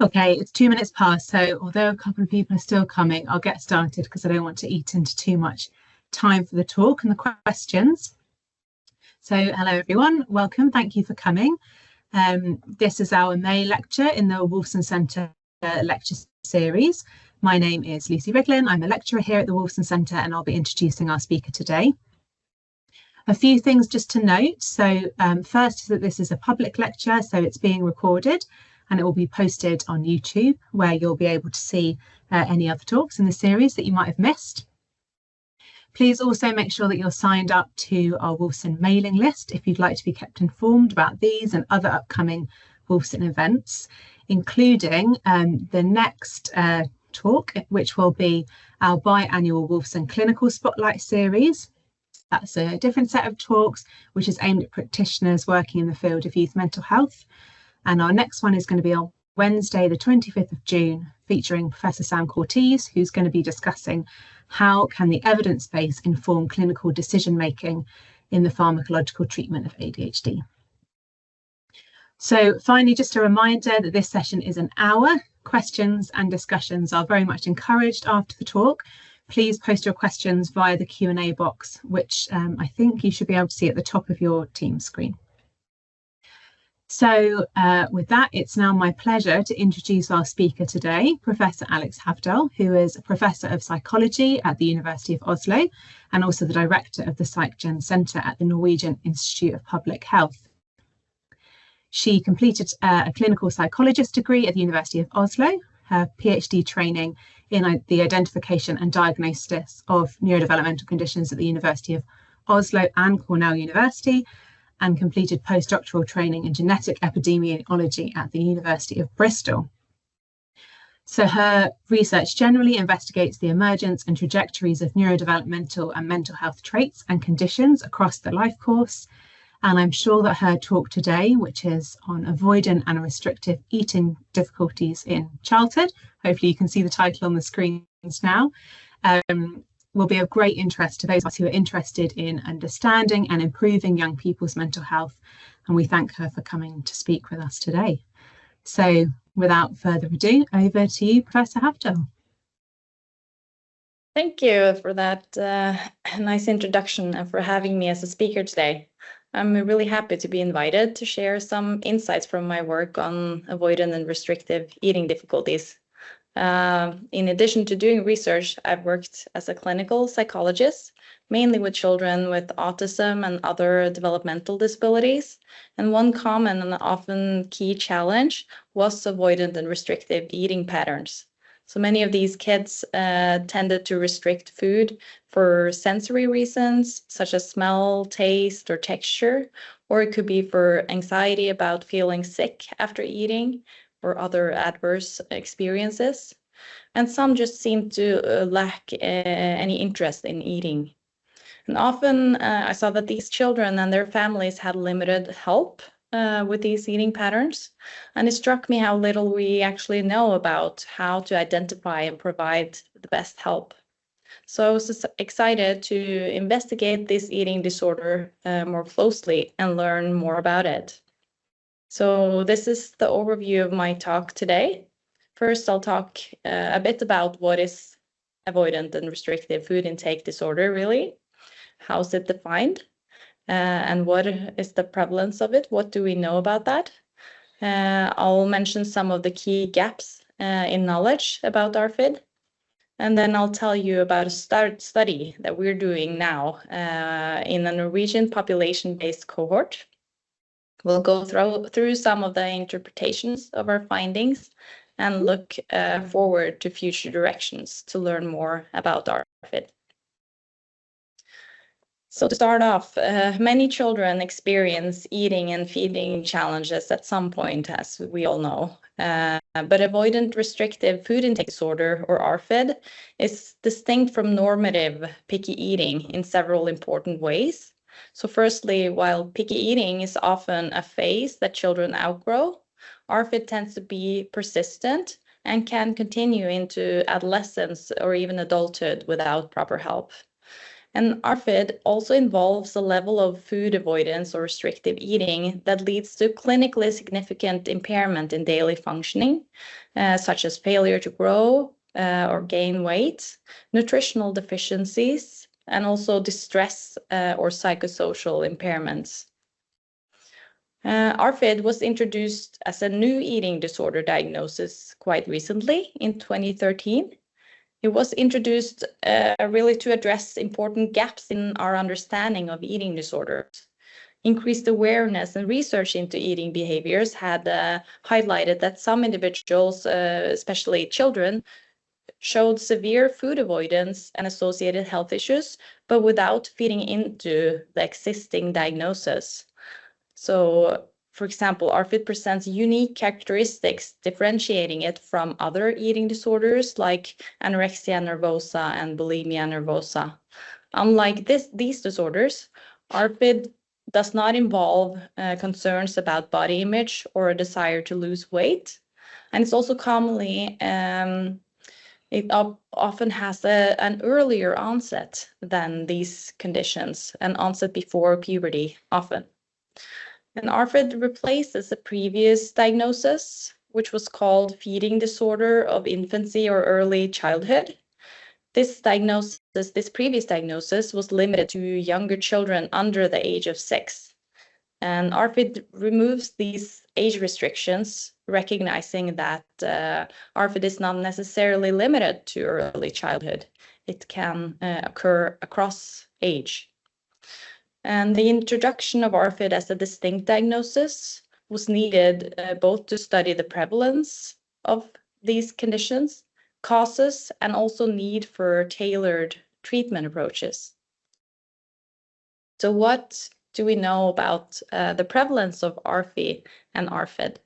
Okay, it's 2 minutes past, so although a couple of people are still coming, I'll get started because I don't want to eat into too much time for the talk and the questions. So hello everyone, welcome, thank you for coming. This is our May lecture in the Wolfson Centre lecture series. My name is Lucy Riglin, I'm a lecturer here at the Wolfson Centre and I'll be introducing our speaker today. A few things just to note. So first is that this is a public lecture, so it's being recorded and it will be posted on YouTube where you'll be able to see any other talks in the series that you might have missed. Please also make sure that you're signed up to our Wolfson mailing list if you'd like to be kept informed about these and other upcoming Wolfson events, including the next talk, which will be our biannual Wolfson Clinical Spotlight series. That's a different set of talks which is aimed at practitioners working in the field of youth mental health. And our next one is going to be on Wednesday, the 25th of June, featuring Professor Sam Cortese, who's going to be discussing how can the evidence base inform clinical decision-making in the pharmacological treatment of ADHD. So finally, just a reminder that this session is an hour. Questions and discussions are very much encouraged after the talk. Please post your questions via the Q&A box, which I think you should be able to see at the top of your Teams screen. So with that, it's now my pleasure to introduce our speaker today, Professor Alex Havdahl, who is a Professor of Psychology at the University of Oslo and also the Director of the PsychGen Centre at the Norwegian Institute of Public Health. She completed a clinical psychologist degree at the University of Oslo, her PhD training in the identification and diagnosis of neurodevelopmental conditions at the University of Oslo and Cornell University, and completed postdoctoral training in genetic epidemiology at the University of Bristol. So her research generally investigates the emergence and trajectories of neurodevelopmental and mental health traits and conditions across the life course. And I'm sure that her talk today, which is on avoidant and restrictive eating difficulties in childhood, hopefully you can see the title on the screens now, will be of great interest to those of us who are interested in understanding and improving young people's mental health. And we thank her for coming to speak with us today. So without further ado, over to you, Professor Havdahl. Thank you for that nice introduction and for having me as a speaker today. I'm really happy to be invited to share some insights from my work on avoidant and restrictive eating difficulties. In addition to doing research, I've worked as a clinical psychologist, mainly with children with autism and other developmental disabilities. And one common and often key challenge was avoidant and restrictive eating patterns. So many of these kids tended to restrict food for sensory reasons, such as smell, taste, or texture, or it could be for anxiety about feeling sick after eating, or other adverse experiences. And some just seem to lack any interest in eating. And often I saw that these children and their families had limited help with these eating patterns. And it struck me how little we actually know about how to identify and provide the best help. So I was excited to investigate this eating disorder more closely and learn more about it. So this is the overview of my talk today. First, I'll talk a bit about what is avoidant and restrictive food intake disorder, really. How's it defined? And what is the prevalence of it? What do we know about that? I'll mention some of the key gaps in knowledge about ARFID. And then I'll tell you about a study that we're doing now in a Norwegian population-based cohort. We'll go through some of the interpretations of our findings and look forward to future directions to learn more about ARFID. So to start off, many children experience eating and feeding challenges at some point, as we all know. But avoidant restrictive food intake disorder, or ARFID, is distinct from normative picky eating in several important ways. So firstly, while picky eating is often a phase that children outgrow, ARFID tends to be persistent and can continue into adolescence or even adulthood without proper help. And ARFID also involves a level of food avoidance or restrictive eating that leads to clinically significant impairment in daily functioning, such as failure to grow or gain weight, nutritional deficiencies, and also distress or psychosocial impairments. ARFID was introduced as a new eating disorder diagnosis quite recently in 2013. It was introduced really to address important gaps in our understanding of eating disorders. Increased awareness and research into eating behaviors had highlighted that some individuals, especially children, showed severe food avoidance and associated health issues, but without feeding into the existing diagnosis. So, for example, ARFID presents unique characteristics differentiating it from other eating disorders like anorexia nervosa and bulimia nervosa. Unlike these disorders, ARFID does not involve concerns about body image or a desire to lose weight. And it's also commonly, it often has an earlier onset than these conditions, an onset before puberty often. And ARFID replaces a previous diagnosis, which was called feeding disorder of infancy or early childhood. This previous diagnosis was limited to younger children under the age of 6. And ARFID removes these age restrictions, recognizing that ARFID is not necessarily limited to early childhood. It can occur across age. And the introduction of ARFID as a distinct diagnosis was needed both to study the prevalence of these conditions, causes, and also need for tailored treatment approaches. So what do we know about the prevalence of ARFI and ARFID?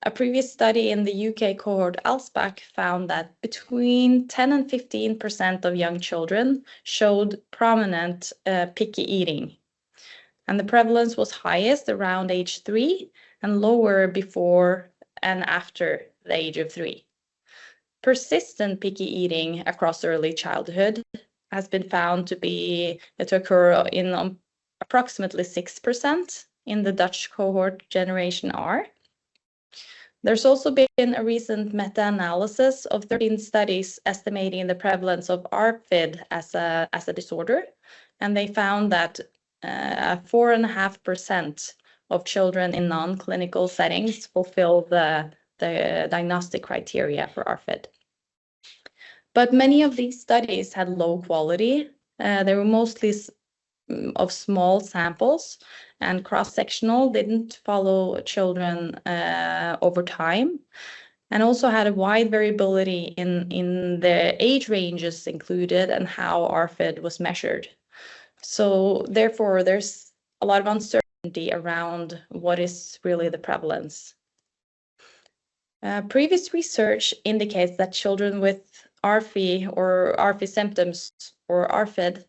A previous study in the UK cohort ALSPAC found that between 10 and 15% of young children showed prominent picky eating. And the prevalence was highest around age 3 and lower before and after the age of 3. Persistent picky eating across early childhood has been found to occur in approximately 6% in the Dutch cohort Generation R. There's also been a recent meta-analysis of 13 studies estimating the prevalence of ARFID as a disorder, and they found that 4.5% of children in non-clinical settings fulfill the diagnostic criteria for ARFID. But many of these studies had low quality. They were mostly of small samples, and cross-sectional didn't follow children over time, and also had a wide variability in the age ranges included and how ARFID was measured. So therefore, there's a lot of uncertainty around what is really the prevalence. Previous research indicates that children with ARFI or ARFI symptoms or ARFID,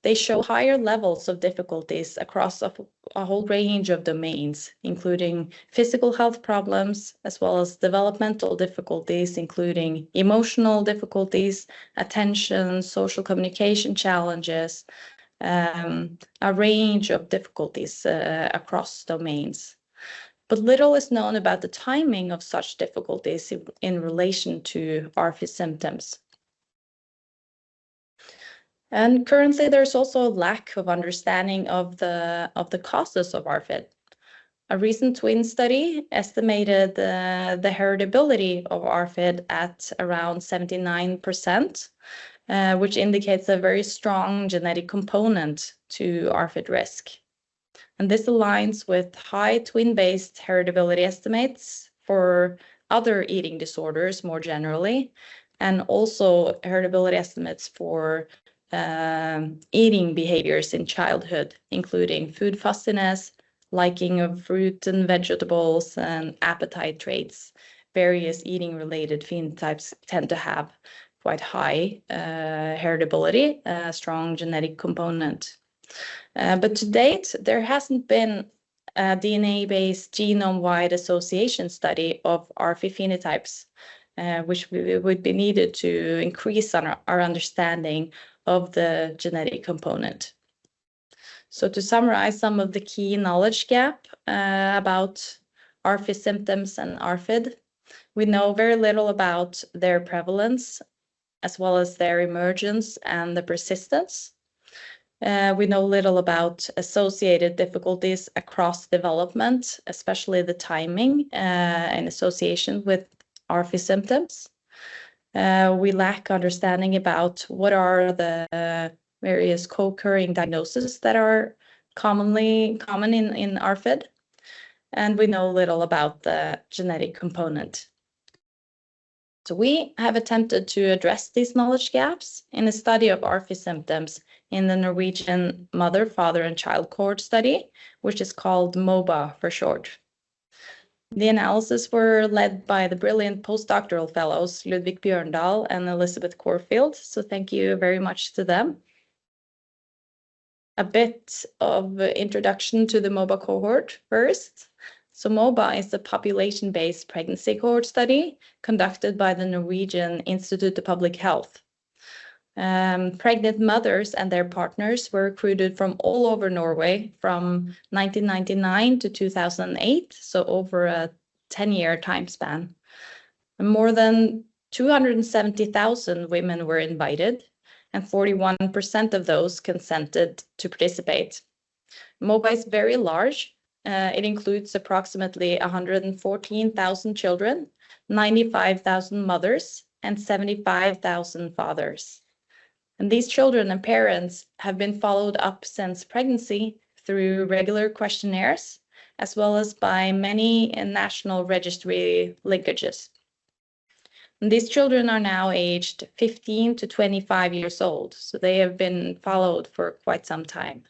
they show higher levels of difficulties across a whole range of domains, including physical health problems, as well as developmental difficulties, including emotional difficulties, attention, social communication challenges, a range of difficulties across domains. But little is known about the timing of such difficulties in relation to ARFI symptoms. And currently, there's also a lack of understanding of the causes of ARFID. A recent twin study estimated the heritability of ARFID at around 79%, which indicates a very strong genetic component to ARFID risk. And this aligns with high twin-based heritability estimates for other eating disorders more generally, and also heritability estimates for eating behaviors in childhood, including food fussiness, liking of fruit and vegetables, and appetite traits. Various eating-related phenotypes tend to have quite high heritability, a strong genetic component. But to date, there hasn't been a DNA-based genome-wide association study of ARFI phenotypes which would be needed to increase our understanding of the genetic component. So to summarize some of the key knowledge gap about ARFID symptoms and ARFID, we know very little about their prevalence, as well as their emergence and the persistence. We know little about associated difficulties across development, especially the timing in association with ARFID symptoms. We lack understanding about what are the various co-occurring diagnoses that are common in ARFID, and we know little about the genetic component. So we have attempted to address these knowledge gaps in a study of ARFID symptoms in the Norwegian Mother, Father, and Child Cohort Study, which is called MoBa for short. The analysis were led by the brilliant postdoctoral fellows Ludvig Bjørndal and Elizabeth Corfield, so thank you very much to them. A bit of introduction to the MoBa cohort first. So MoBa is a population-based pregnancy cohort study conducted by the Norwegian Institute of Public Health. Pregnant mothers and their partners were recruited from all over Norway from 1999 to 2008, so over a 10-year time span. And more than 270,000 women were invited, and 41% of those consented to participate. MoBa is very large. It includes approximately 114,000 children, 95,000 mothers, and 75,000 fathers. And these children and parents have been followed up since pregnancy through regular questionnaires, as well as by many national registry linkages. And these children are now aged 15 to 25 years old, so they have been followed for quite some time.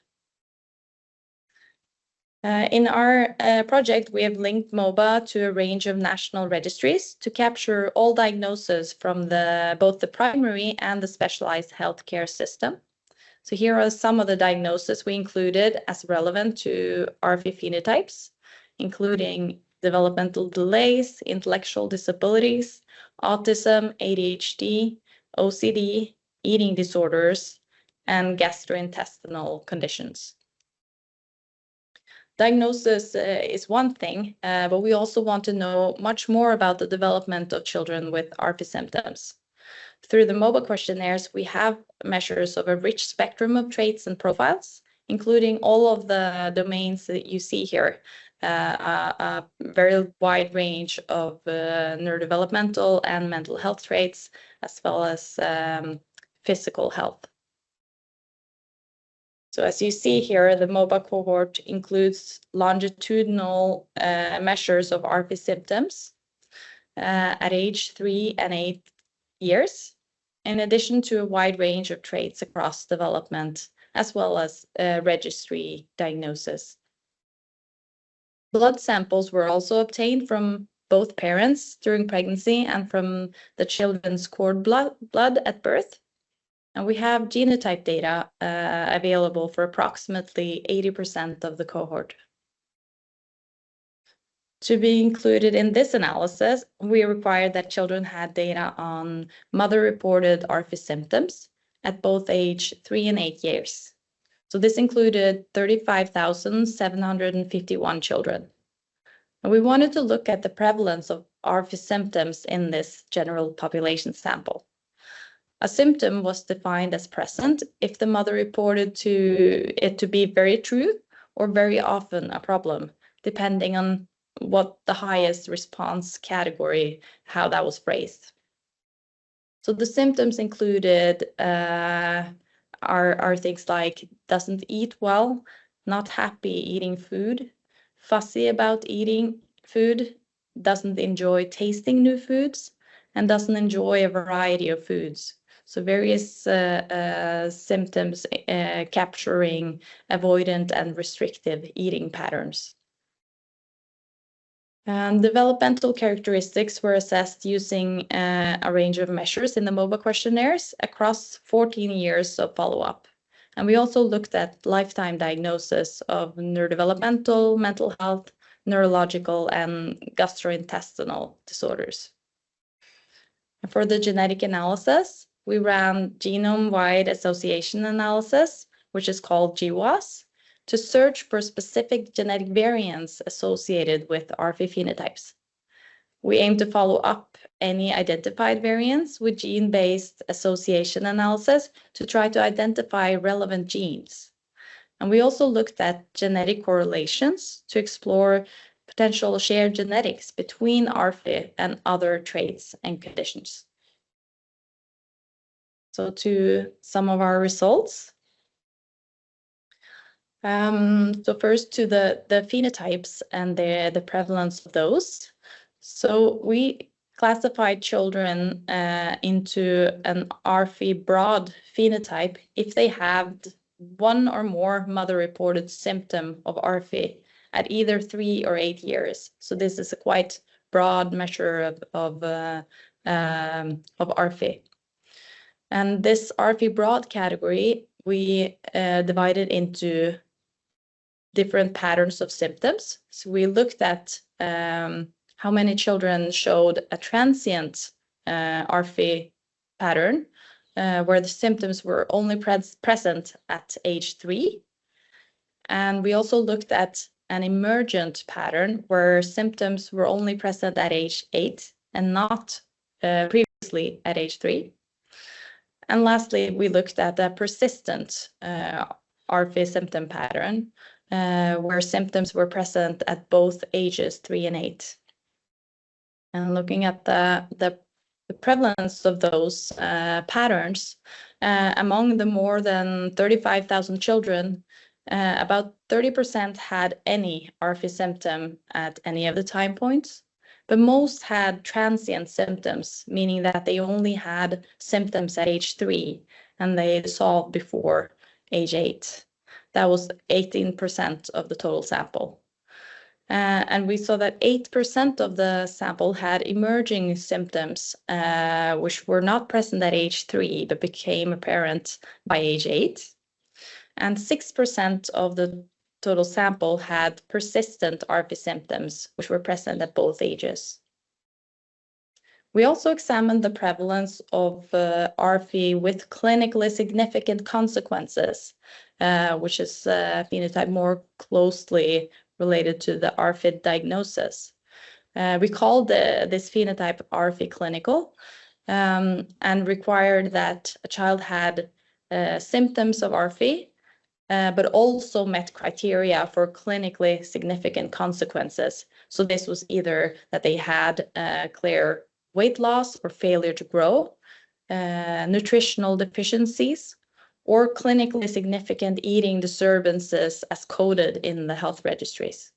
In our project, we have linked MoBa to a range of national registries to capture all diagnoses from both the primary and the specialized healthcare system. So here are some of the diagnoses we included as relevant to ARFID phenotypes, including developmental delays, intellectual disabilities, autism, ADHD, OCD, eating disorders, and gastrointestinal conditions. Diagnosis is one thing, but we also want to know much more about the development of children with ARFID symptoms. Through the MoBa questionnaires, we have measures of a rich spectrum of traits and profiles, including all of the domains that you see here, a very wide range of neurodevelopmental and mental health traits, as well as physical health. So as you see here, the MoBa cohort includes longitudinal measures of ARFID symptoms at age 3 and 8 years, in addition to a wide range of traits across development, as well as registry diagnosis. Blood samples were also obtained from both parents during pregnancy and from the children's cord blood at birth. And we have genotype data available for approximately 80% of the cohort. To be included in this analysis, we required that children had data on mother-reported ARFID symptoms at both age 3 and 8 years. So this included 35,751 children. And we wanted to look at the prevalence of ARFID symptoms in this general population sample. A symptom was defined as present if the mother reported it to be very true or very often a problem, depending on what the highest response category, how that was phrased. So the symptoms included are things like doesn't eat well, not happy eating food, fussy about eating food, doesn't enjoy tasting new foods, and doesn't enjoy a variety of foods. So various symptoms capturing avoidant and restrictive eating patterns. Developmental characteristics were assessed using a range of measures in the MoBa questionnaires across 14 years of follow-up. And we also looked at lifetime diagnosis of neurodevelopmental, mental health, neurological, and gastrointestinal disorders. For the genetic analysis, we ran genome-wide association analysis, which is called GWAS, to search for specific genetic variants associated with ARFID phenotypes. We aim to follow up any identified variants with gene-based association analysis to try to identify relevant genes. And we also looked at genetic correlations to explore potential shared genetics between ARFID and other traits and conditions. So to some of our results. So first to the phenotypes and the prevalence of those. So we classified children into an ARFID broad phenotype if they have one or more mother-reported symptom of ARFID at either 3 or 8 years. So this is a quite broad measure of ARFID. And this ARFID broad category, we divided into different patterns of symptoms. So we looked at how many children showed a transient ARFID pattern, where the symptoms were only present at age 3. And we also looked at an emergent pattern where symptoms were only present at age 8 and not previously at age 3. And lastly, we looked at a persistent ARFID symptom pattern where symptoms were present at both ages 3 and 8. And looking at the prevalence of those patterns, among the more than 35,000 children, about 30% had any ARFID symptom at any of the time points, but most had transient symptoms, meaning that they only had symptoms at age 3 and they solved before age 8. That was 18% of the total sample. And we saw that 8% of the sample had emerging symptoms, which were not present at age 3, but became apparent by age 8. And 6% of the total sample had persistent ARFID symptoms, which were present at both ages. We also examined the prevalence of ARFID with clinically significant consequences, which is a phenotype more closely related to the ARFID diagnosis. We called this phenotype ARFID clinical and required that a child had symptoms of ARFID, but also met criteria for clinically significant consequences. So this was either that they had clear weight loss or failure to grow, nutritional deficiencies, or clinically significant eating disturbances as coded in the health registries.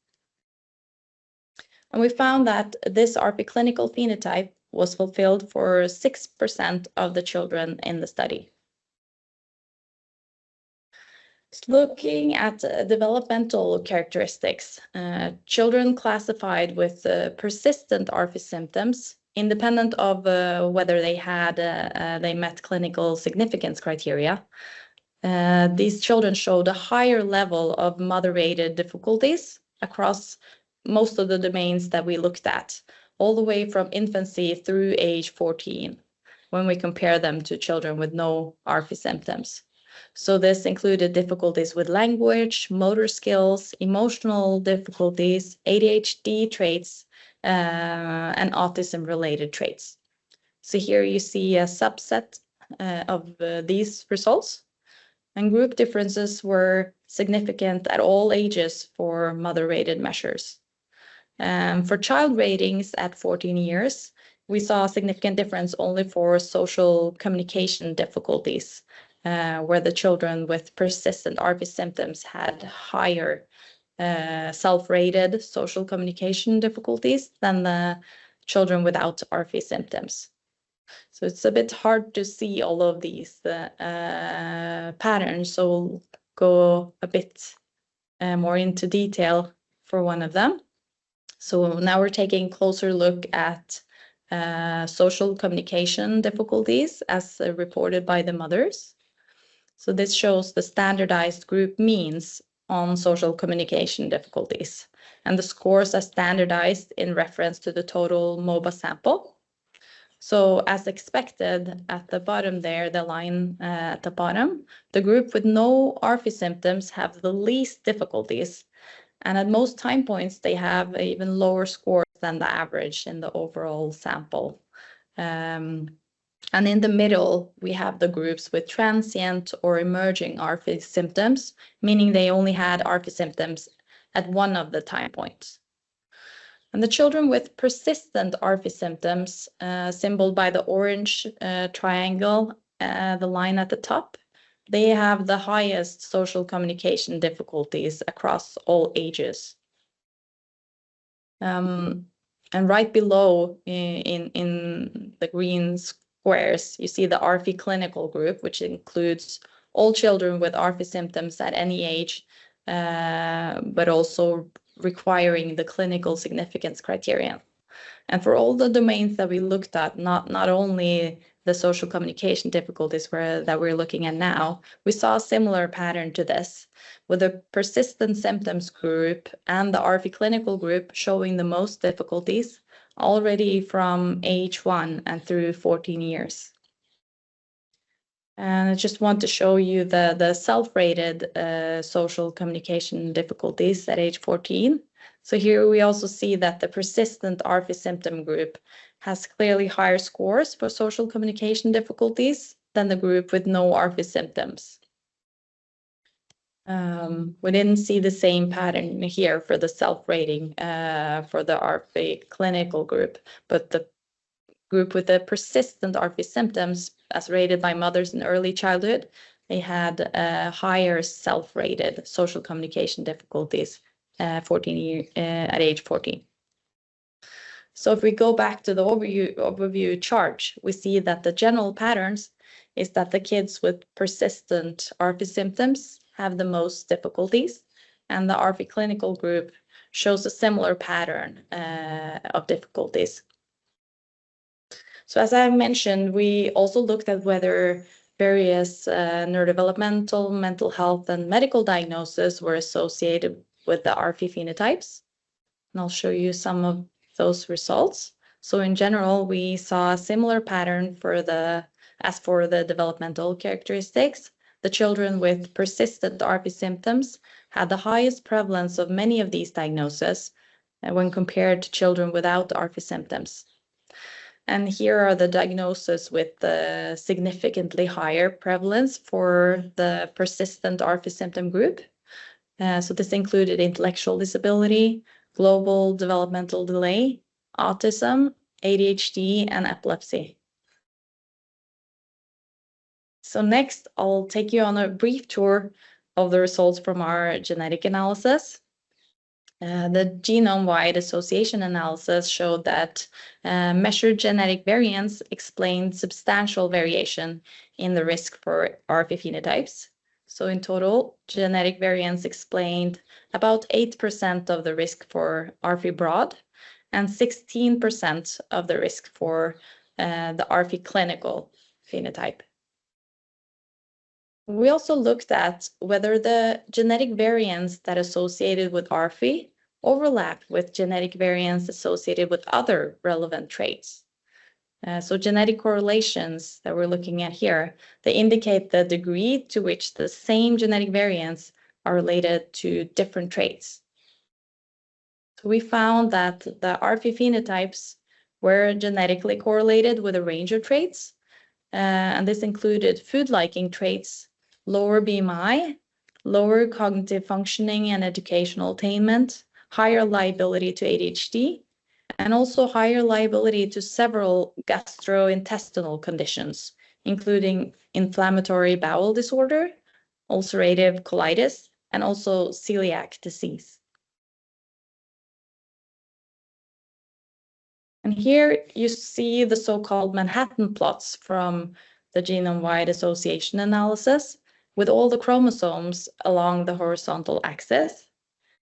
And we found that this ARFID clinical phenotype was fulfilled for 6% of the children in the study. Looking at developmental characteristics, children classified with persistent ARFID symptoms, independent of whether they met clinical significance criteria. These children showed a higher level of mother-rated difficulties across most of the domains that we looked at, all the way from infancy through age 14, when we compare them to children with no ARFID symptoms. So this included difficulties with language, motor skills, emotional difficulties, ADHD traits, and autism-related traits. So here you see a subset of these results, and group differences were significant at all ages for mother-rated measures. For child ratings at 14 years, we saw a significant difference only for social communication difficulties, where the children with persistent ARFID symptoms had higher self-rated social communication difficulties than the children without ARFID symptoms. So it's a bit hard to see all of these patterns, so we'll go a bit more into detail for one of them. So now we're taking a closer look at social communication difficulties as reported by the mothers. So this shows the standardized group means on social communication difficulties, and the scores are standardized in reference to the total MoBa sample. So as expected, at the bottom there, the line at the bottom, the group with no ARFID symptoms have the least difficulties. And at most time points, they have even lower scores than the average in the overall sample. And in the middle, we have the groups with transient or emerging ARFID symptoms, meaning they only had ARFID symptoms at one of the time points. And the children with persistent ARFID symptoms, symboled by the orange triangle, the line at the top, they have the highest social communication difficulties across all ages. And right below in the green squares, you see the ARFID clinical group, which includes all children with ARFID symptoms at any age, but also requiring the clinical significance criterion. And for all the domains that we looked at, not only the social communication difficulties that we're looking at now, we saw a similar pattern to this, with the persistent symptoms group and the ARFID clinical group showing the most difficulties already from age 1 and through 14 years. And I just want to show you the self-rated social communication difficulties at age 14. So here we also see that the persistent ARFID symptom group has clearly higher scores for social communication difficulties than the group with no ARFID symptoms. We didn't see the same pattern here for the self-rating for the ARFID clinical group, but the group with the persistent ARFID symptoms, as rated by mothers in early childhood, they had higher self-rated social communication difficulties at age 14. So if we go back to the overview chart, we see that the general patterns is that the kids with persistent ARFID symptoms have the most difficulties, and the ARFID clinical group shows a similar pattern of difficulties. So as I mentioned, we also looked at whether various neurodevelopmental, mental health, and medical diagnoses were associated with the ARFID phenotypes. And I'll show you some of those results. So in general, we saw a similar pattern as for the developmental characteristics. The children with persistent ARFID symptoms had the highest prevalence of many of these diagnoses when compared to children without ARFID symptoms. And here are the diagnoses with the significantly higher prevalence for the persistent ARFID symptom group. So this included intellectual disability, global developmental delay, autism, ADHD, and epilepsy. So next, I'll take you on a brief tour of the results from our genetic analysis. The genome-wide association analysis showed that measured genetic variance explained substantial variation in the risk for ARFID phenotypes. So in total, genetic variance explained about 8% of the risk for ARFID broad and 16% of the risk for the ARFID clinical phenotype. We also looked at whether the genetic variants that associated with ARFID overlapped with genetic variants associated with other relevant traits. So genetic correlations that we're looking at here, they indicate the degree to which the same genetic variants are related to different traits. So we found that the ARFID phenotypes were genetically correlated with a range of traits, and this included food liking traits, lower BMI, lower cognitive functioning and educational attainment, higher liability to ADHD, and also higher liability to several gastrointestinal conditions, including inflammatory bowel disorder, ulcerative colitis, and also celiac disease. And here you see the so-called Manhattan plots from the genome-wide association analysis with all the chromosomes along the horizontal axis.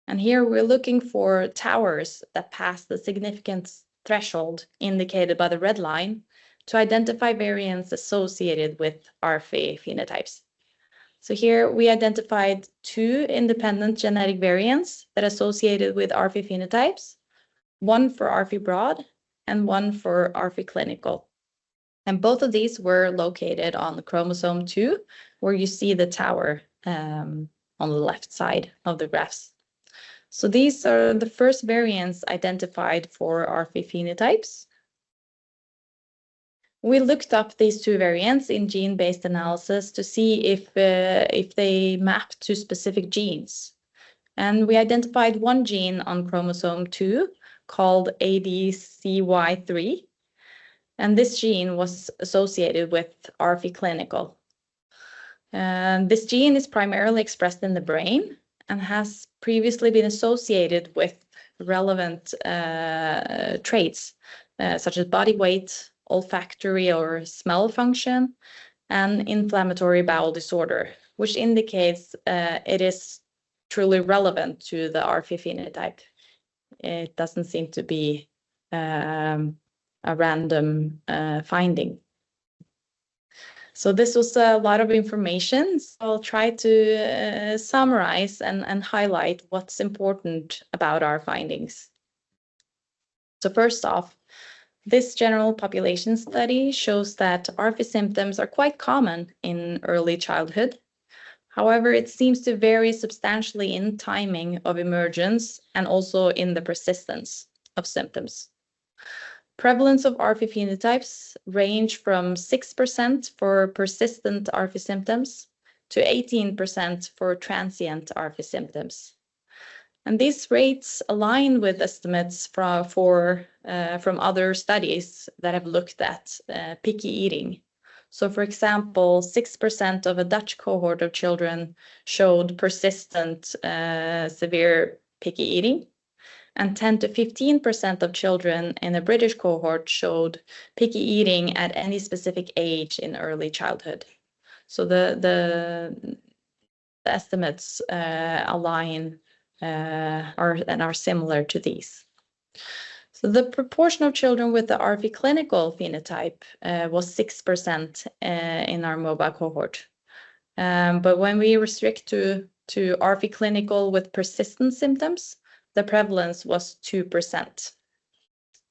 And here we're looking for towers that pass the significance threshold indicated by the red line to identify variants associated with ARFID phenotypes. So here we identified 2 independent genetic variants that associated with ARFID phenotypes, one for ARFID broad and one for ARFID clinical. And both of these were located on the chromosome 2, where you see the tower on the left side of the graphs. So these are the first variants identified for ARFID phenotypes. We looked up these two variants in gene-based analysis to see if they map to specific genes. And we identified one gene on chromosome 2 called ADCY3. And this gene was associated with ARFID clinical. This gene is primarily expressed in the brain and has previously been associated with relevant traits such as body weight, olfactory or smell function, and inflammatory bowel disorder, which indicates it is truly relevant to the ARFID phenotype. It doesn't seem to be a random finding. So this was a lot of information. So I'll try to summarize and highlight what's important about our findings. So first off, this general population study shows that ARFID symptoms are quite common in early childhood. However, it seems to vary substantially in timing of emergence and also in the persistence of symptoms. Prevalence of ARFID phenotypes range from 6% for persistent ARFID symptoms to 18% for transient ARFID symptoms. And these rates align with estimates from other studies that have looked at picky eating. So for example, 6% of a Dutch cohort of children showed persistent severe picky eating, and 10 to 15% of children in a British cohort showed picky eating at any specific age in early childhood. So the estimates align and are similar to these. So the proportion of children with the ARFID clinical phenotype was 6% in our MoBa cohort. But when we restrict to ARFID clinical with persistent symptoms, the prevalence was 2%.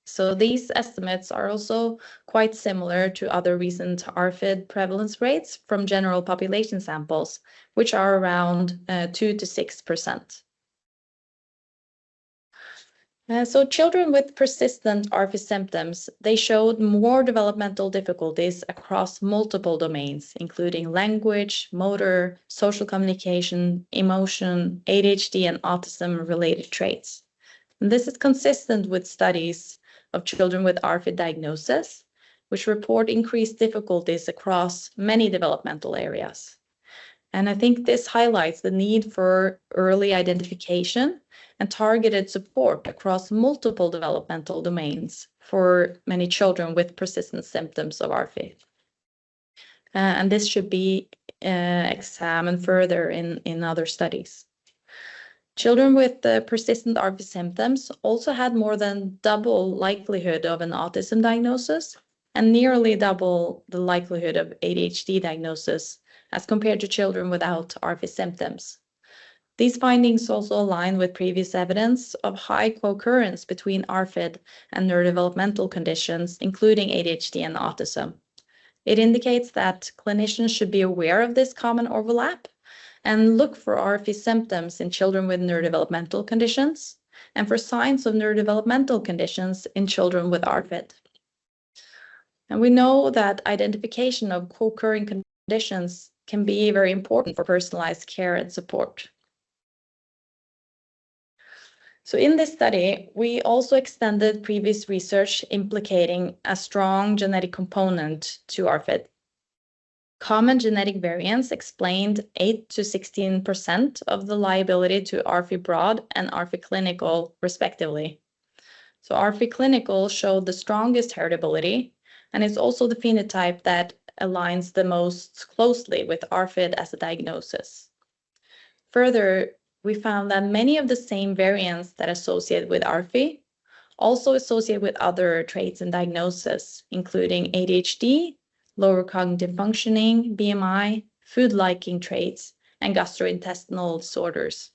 So these estimates are also quite similar to other recent ARFID prevalence rates from general population samples, which are around 2 to 6%. So children with persistent ARFID symptoms, they showed more developmental difficulties across multiple domains, including language, motor, social communication, emotion, ADHD, and autism-related traits. And this is consistent with studies of children with ARFID diagnosis, which report increased difficulties across many developmental areas. And I think this highlights the need for early identification and targeted support across multiple developmental domains for many children with persistent symptoms of ARFID. And this should be examined further in other studies. Children with persistent ARFID symptoms also had more than double likelihood of an autism diagnosis and nearly double the likelihood of ADHD diagnosis as compared to children without ARFID symptoms. These findings also align with previous evidence of high co-occurrence between ARFID and neurodevelopmental conditions, including ADHD and autism. It indicates that clinicians should be aware of this common overlap and look for ARFID symptoms in children with neurodevelopmental conditions and for signs of neurodevelopmental conditions in children with ARFID. And we know that identification of co-occurring conditions can be very important for personalized care and support. So in this study, we also extended previous research implicating a strong genetic component to ARFID. Common genetic variants explained 8 to 16% of the liability to ARFID broad and ARFID clinical, respectively. So ARFID clinical showed the strongest heritability, and it's also the phenotype that aligns the most closely with ARFID as a diagnosis. Further, we found that many of the same variants that associate with ARFID also associate with other traits and diagnosis, including ADHD, lower cognitive functioning, BMI, food liking traits, and gastrointestinal disorders.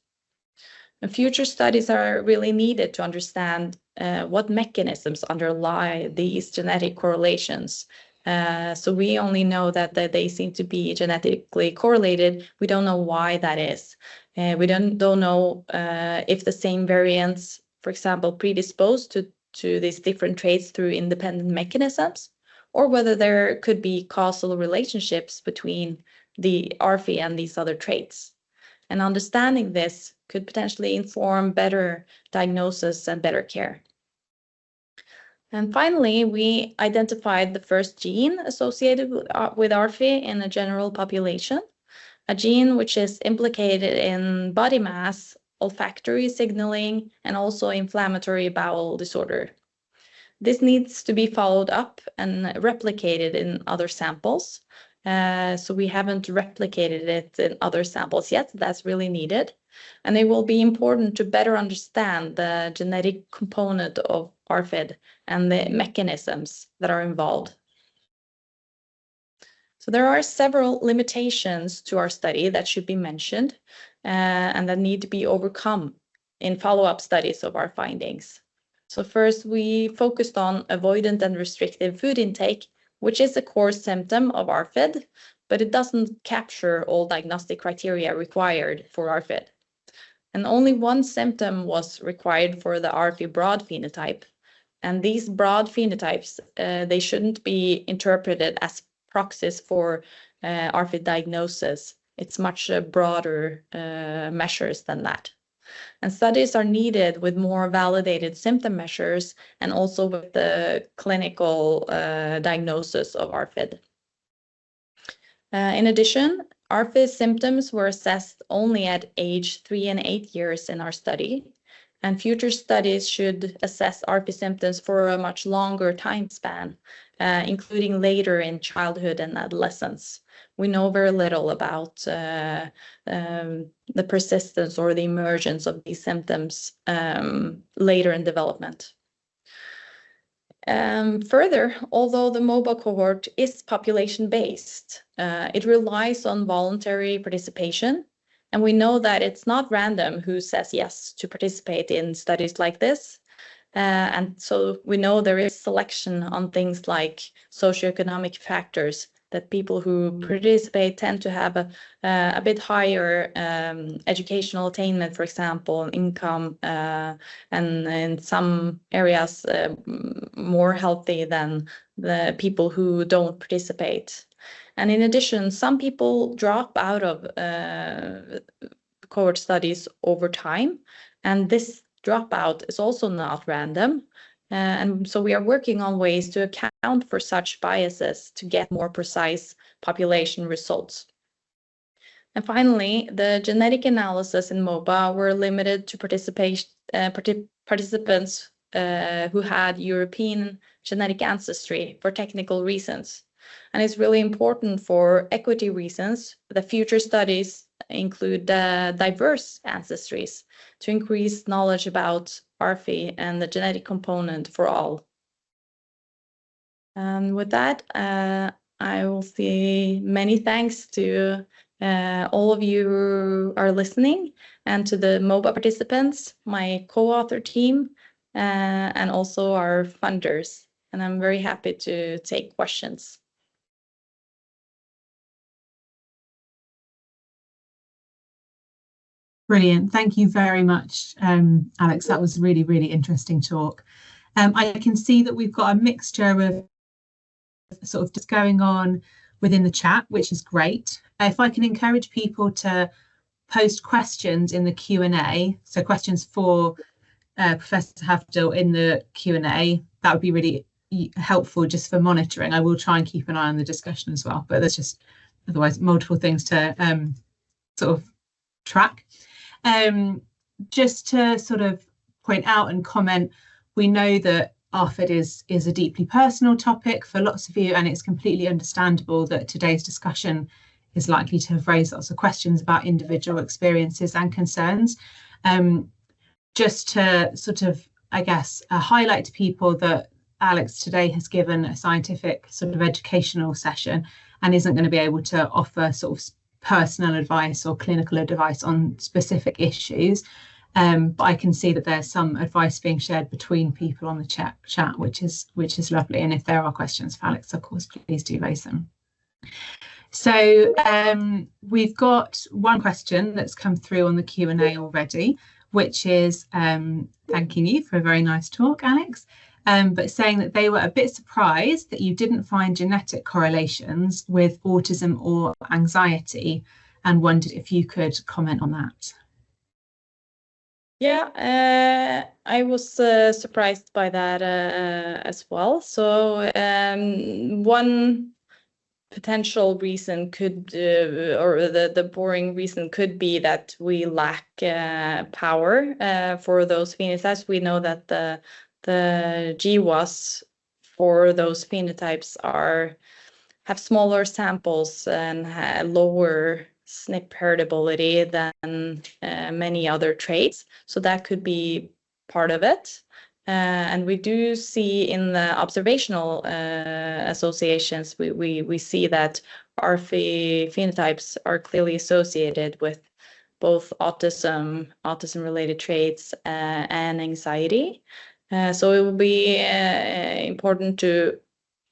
And future studies are really needed to understand what mechanisms underlie these genetic correlations So we only know that they seem to be genetically correlated. We don't know why that is. We don't know if the same variants, for example, predispose to these different traits through independent mechanisms, or whether there could be causal relationships between the ARFID and these other traits. And understanding this could potentially inform better diagnosis and better care. And finally, we identified the first gene associated with ARFID in a general population, a gene which is implicated in body mass, olfactory signaling, and also inflammatory bowel disorder. This needs to be followed up and replicated in other samples. So we haven't replicated it in other samples yet. That's really needed. And it will be important to better understand the genetic component of ARFID and the mechanisms that are involved. So there are several limitations to our study that should be mentioned and that need to be overcome in follow-up studies of our findings. So first, we focused on avoidant and restrictive food intake, which is a core symptom of ARFID, but it doesn't capture all diagnostic criteria required for ARFID. And only one symptom was required for the ARFID broad phenotype. And these broad phenotypes, they shouldn't be interpreted as proxies for ARFID diagnosis. It's much broader measures than that. And studies are needed with more validated symptom measures and also with the clinical diagnosis of ARFID. In addition, ARFID symptoms were assessed only at age 3 and 8 years in our study, and future studies should assess ARFID symptoms for a much longer time span, including later in childhood and adolescence. We know very little about the persistence or the emergence of these symptoms later in development. Further, although the MoBa cohort is population-based, it relies on voluntary participation, and we know that it's not random who says yes to participate in studies like this. And so we know there is selection on things like socioeconomic factors, that people who participate tend to have a bit higher educational attainment, for example, income, and in some areas more healthy than the people who don't participate. And in addition, some people drop out of cohort studies over time, and this dropout is also not random. And so we are working on ways to account for such biases to get more precise population results. And finally, the genetic analysis in MoBa were limited to participants who had European genetic ancestry for technical reasons. And it's really important for equity reasons that future studies include diverse ancestries to increase knowledge about ARFID and the genetic component for all. And with that, I will say many thanks to all of you who are listening, and to the MoBa participants, my co-author team, and also our funders. And I'm very happy to take questions. Brilliant. Thank you very much, Alex. That was a really, really interesting talk. I can see that we've got a mixture of sort of just going on within the chat, which is great. If I can encourage people to post questions in the Q&A, so questions for Professor Havdahl in the Q&A, that would be really helpful just for monitoring. I will try and keep an eye on the discussion as well, but there's just otherwise multiple things to sort of track. Just to sort of point out and comment, we know that ARFID is a deeply personal topic for lots of you, and it's completely understandable that today's discussion is likely to have raised lots of questions about individual experiences and concerns. Just to sort of, I guess, highlight to people that Alex today has given a scientific sort of educational session and isn't going to be able to offer sort of personal advice or clinical advice on specific issues. But I can see that there's some advice being shared between people on the chat, which is lovely. And if there are questions for Alex, of course, please do raise them. So we've got one question that's come through on the Q&A already, which is thanking you for a very nice talk, Alex, but saying that they were a bit surprised that you didn't find genetic correlations with autism or anxiety, and wondered if you could comment on that. Yeah, I was surprised by that as well. So one potential reason could, or the boring reason could be that we lack power for those phenotypes. We know that the GWAS for those phenotypes have smaller samples and lower SNP heritability than many other traits. So that could be part of it. And we do see in the observational associations, we see that ARFID phenotypes are clearly associated with both autism-related traits, and anxiety. So it will be important to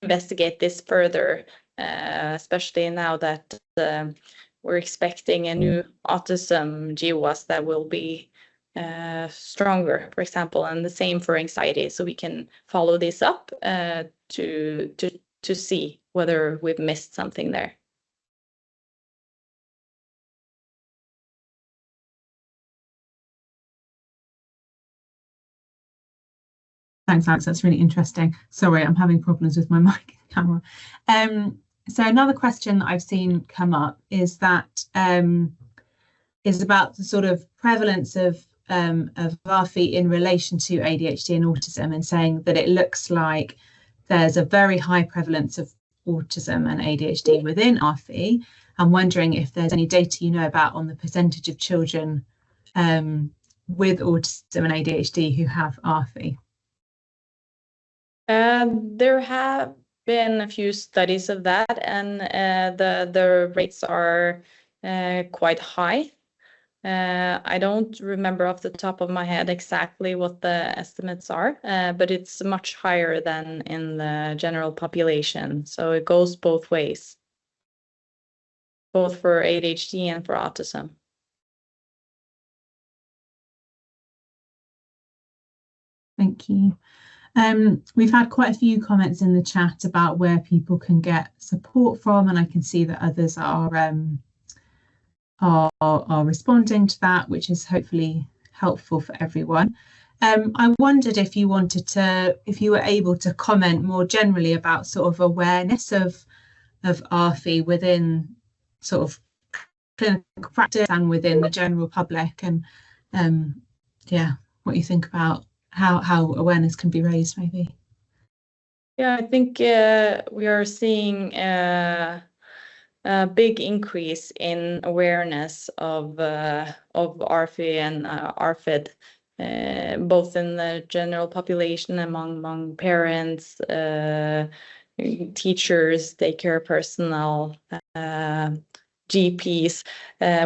investigate this further, especially now that we're expecting a new autism GWAS that will be stronger, for example, and the same for anxiety. So we can follow this up to see whether we've missed something there. Thanks, Alex. That's really interesting. Sorry, I'm having problems with my mic and camera. So another question I've seen come up is that is about the sort of prevalence of ARFID in relation to ADHD and autism, and saying that it looks like there's a very high prevalence of autism and ADHD within ARFID. I'm wondering if there's any data you know about on the percentage of children with autism and ADHD who have ARFID. There have been a few studies of that, and the rates are quite high. I don't remember off the top of my head exactly what the estimates are, but it's much higher than in the general population. So it goes both ways, both for ADHD and for autism. Thank you. We've had quite a few comments in the chat about where people can get support from, and I can see that others are responding to that, which is hopefully helpful for everyone. I wondered if you were able to comment more generally about sort of awareness of ARFID within sort of clinical practice and within the general public, and yeah, what you think about how awareness can be raised, maybe. Yeah, I think we are seeing a big increase in awareness of ARFID and ARFID, both in the general population, among parents, teachers, daycare personnel, GPs,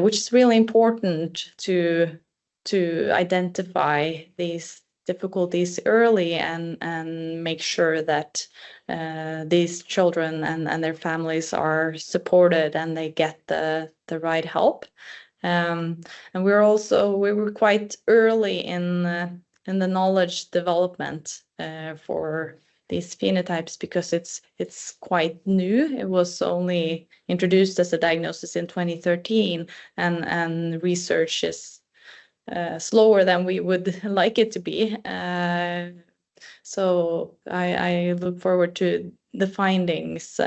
which is really important to identify these difficulties early and make sure that these children and their families are supported and they get the right help. And we were quite early in the knowledge development for these phenotypes, because it's quite new. It was only introduced as a diagnosis in 2013, and research is slower than we would like it to be. So I look forward to the findings,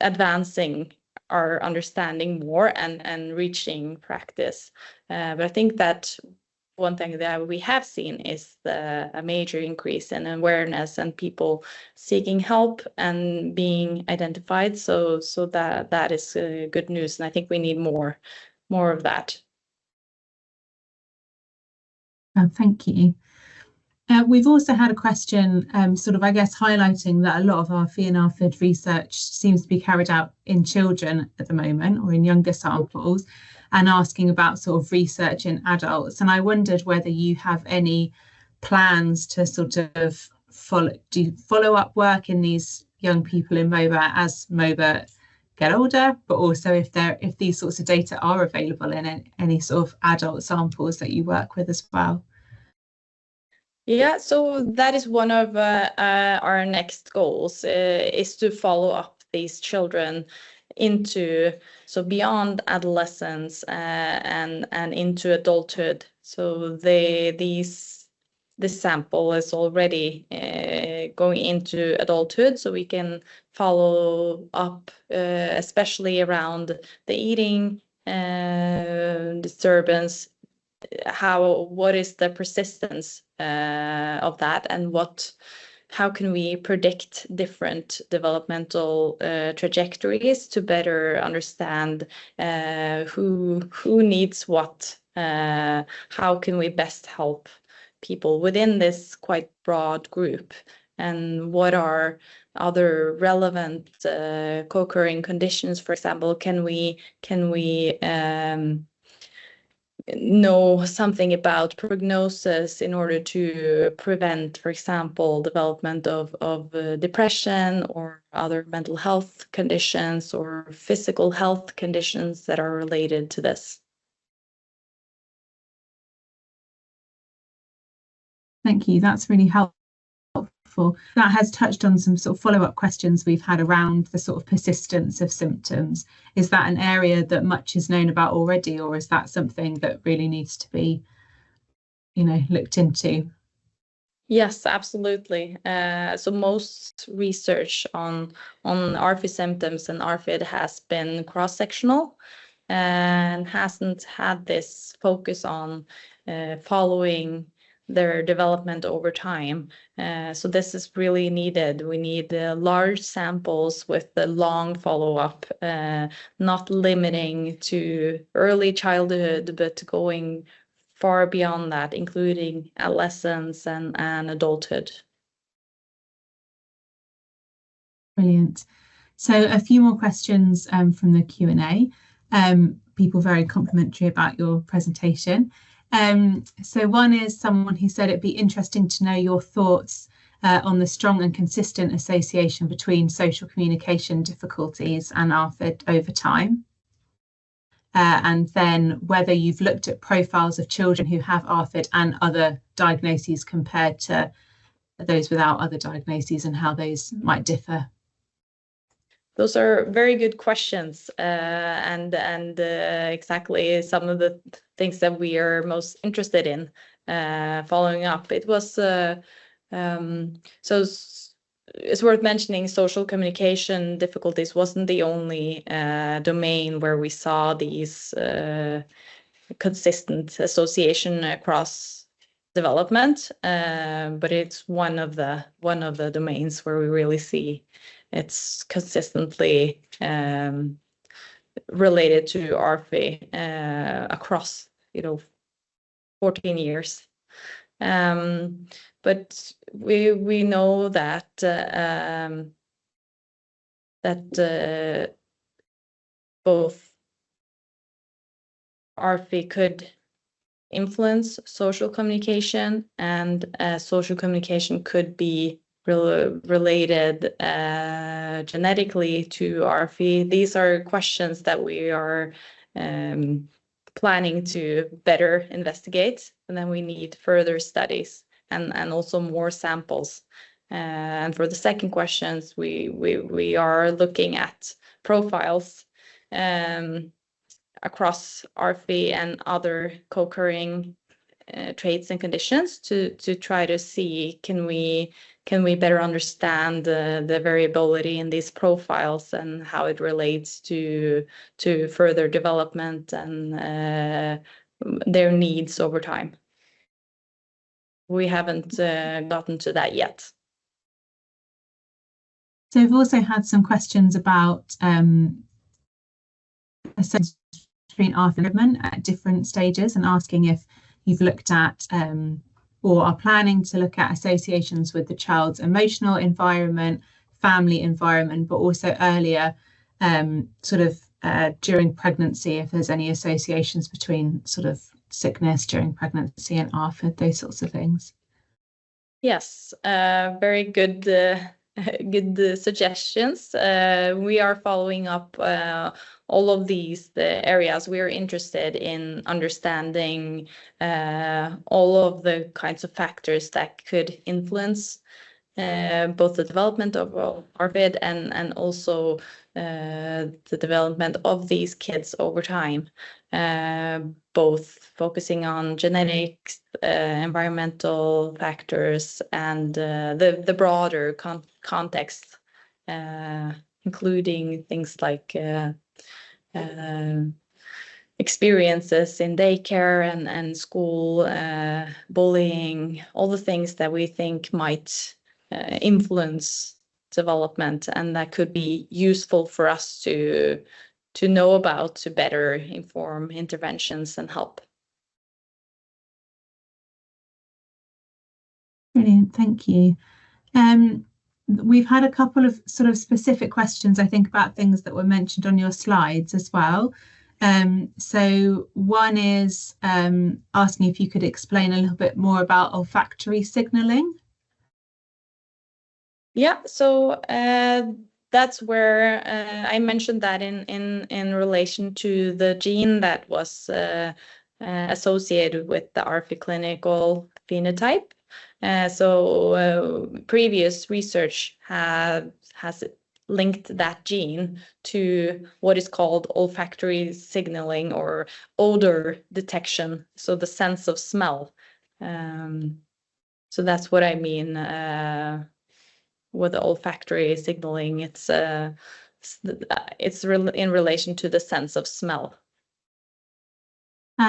advancing our understanding more and reaching practice. But I think that one thing that we have seen is a major increase in awareness and people seeking help and being identified. So that is good news, and I think we need more of that. Thank you. We've also had a question, sort of, I guess, highlighting that a lot of ARFID and ARFID research seems to be carried out in children at the moment, or in younger samples. and asking about sort of research in adults. And I wondered whether you have any plans to sort of do follow-up work in these young people in MoBa as MoBa get older, but also if these sorts of data are available in any sort of adult samples that you work with as well. Yeah, so that is one of our next goals, is to follow up these children beyond adolescence and into adulthood. So this sample is already going into adulthood, so we can follow up, especially around the eating disturbance. What is the persistence of that, and how can we predict different developmental trajectories to better understand who needs what, how can we best help people within this quite broad group, and what are other relevant co-occurring conditions. For example, can we know something about prognosis in order to prevent, for example, development of depression or other mental health conditions or physical health conditions that are related to this. Thank you. That's really helpful. That has touched on some sort of follow-up questions we've had around the sort of persistence of symptoms. Is that an area that much is known about already, or is that something that really needs to be, looked into? Yes, absolutely. So most research on ARFID symptoms and ARFID has been cross-sectional and hasn't had this focus on following their development over time. So this is really needed. We need large samples with the long follow-up, not limiting to early childhood, but going far beyond that, including adolescence and adulthood. Brilliant. So a few more questions from the Q&A. People very complimentary about your presentation. So one is someone who said it'd be interesting to know your thoughts on the strong and consistent association between social communication difficulties and ARFID over time. And then whether you've looked at profiles of children who have ARFID and other diagnoses compared to those without other diagnoses and how those might differ. Those are very good questions, and exactly some of the things that we are most interested in following up. It was so it's worth mentioning social communication difficulties wasn't the only domain where we saw these consistent association across development, but it's one of the domains where we really see it's consistently related to ARFID across 14 years. But we know that both ARFID could influence social communication, and social communication could be related genetically to ARFID. These are questions that we are planning to better investigate, and then we need further studies and also more samples. And for the second questions, we are looking at profiles across ARFID and other co-occurring traits and conditions to try to see can we better understand the variability in these profiles and how it relates to further development and their needs over time. We haven't gotten to that yet. So we've also had some questions about assessment between ARFID and development at different stages, and asking if you've looked at or are planning to look at associations with the child's emotional environment, family environment, but also earlier sort of during pregnancy, if there's any associations between sort of sickness during pregnancy and ARFID, those sorts of things. Yes, very good good suggestions. We are following up all of these areas. We are interested in understanding all of the kinds of factors that could influence both the development of ARFID and also the development of these kids over time, both focusing on genetics, environmental factors, and the broader context, including things like experiences in daycare and school, bullying, all the things that we think might influence development and that could be useful for us to know about to better inform interventions and help. Brilliant, thank you. We've had a couple of sort of specific questions, I think, about things that were mentioned on your slides as well. So one is asking if you could explain a little bit more about olfactory signaling. Yeah, so that's where I mentioned that in relation to the gene that was associated with the ARFID clinical phenotype. So previous research has linked that gene to what is called olfactory signaling or odor detection, so the sense of smell. So that's what I mean with the olfactory signaling. It's in relation to the sense of smell,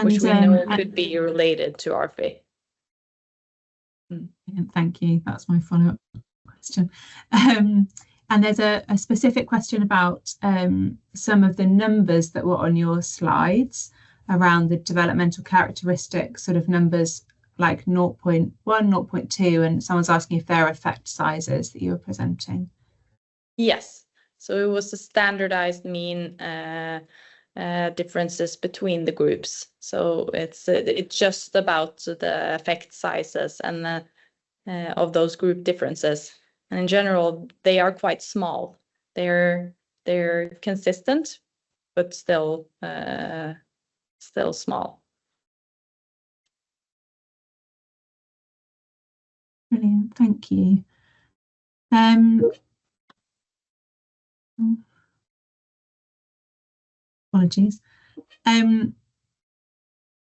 which we know could be related to ARFID. Thank you. That's my follow-up question. And there's a specific question about some of the numbers that were on your slides around the developmental characteristics, sort of numbers like 0.1, 0.2, and someone's asking if there are effect sizes that you were presenting. Yes, so it was a standardized mean differences between the groups. So it's just about the effect sizes and of those group differences. And in general, they are quite small. They're consistent, but still small. Brilliant, thank you. Apologies. I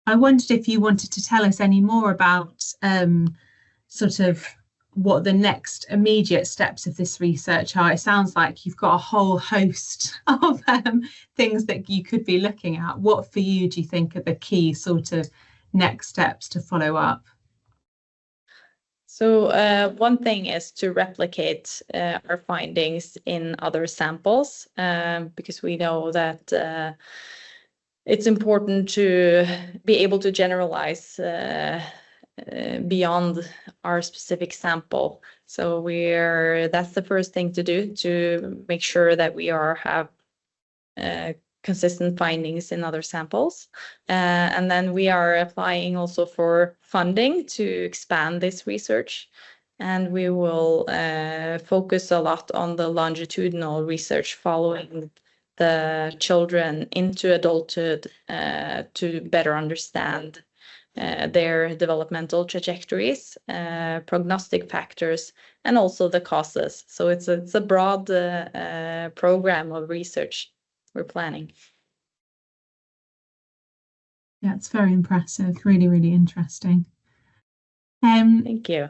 wondered if you wanted to tell us any more about sort of what the next immediate steps of this research are. It sounds like you've got a whole host of things that you could be looking at. What for you do you think are the key sort of next steps to follow up? So one thing is to replicate our findings in other samples, because we know that it's important to be able to generalize beyond our specific sample. So that's the first thing to do, to make sure that we have consistent findings in other samples. And then we are applying also for funding to expand this research. And we will focus a lot on the longitudinal research following the children into adulthood to better understand their developmental trajectories, prognostic factors, and also the causes. So it's a broad program of research we're planning. Yeah, it's very impressive. Really, really interesting. Thank you.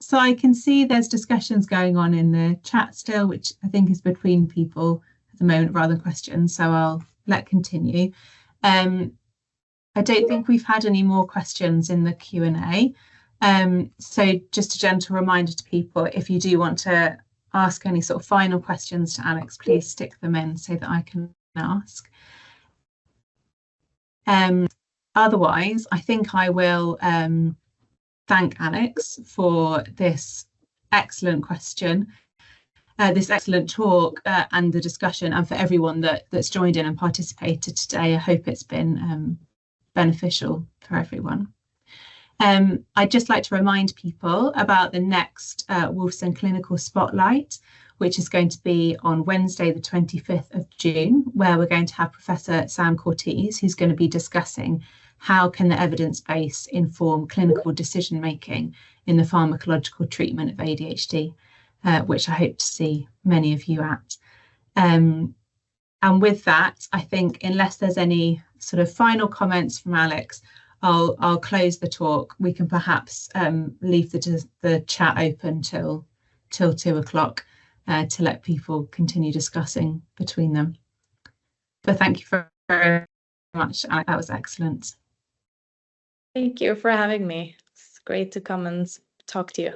So I can see there's discussions going on in the chat still, which I think is between people at the moment rather than questions. So I'll let continue. I don't think we've had any more questions in the Q&A. So just a gentle reminder to people, if you do want to ask any sort of final questions to Alex, please stick them in so that I can ask. Otherwise, I think I will thank Alex for this excellent question. this excellent talk and the discussion, and for everyone that's joined in and participated today. I hope it's been beneficial for everyone. I'd just like to remind people about the next Wolfson Clinical Spotlight, which is going to be on Wednesday, the 25th of June, where we're going to have Professor Sam Cortese, who's going to be discussing how can the evidence base inform clinical decision-making in the pharmacological treatment of ADHD, which I hope to see many of you at. And with that, I think, unless there's any sort of final comments from Alex, I'll close the talk. We can perhaps leave the chat open till 2 o'clock to let people continue discussing between them. But thank you very much, Alex. That was excellent. Thank you for having me. It's great to come and talk to you.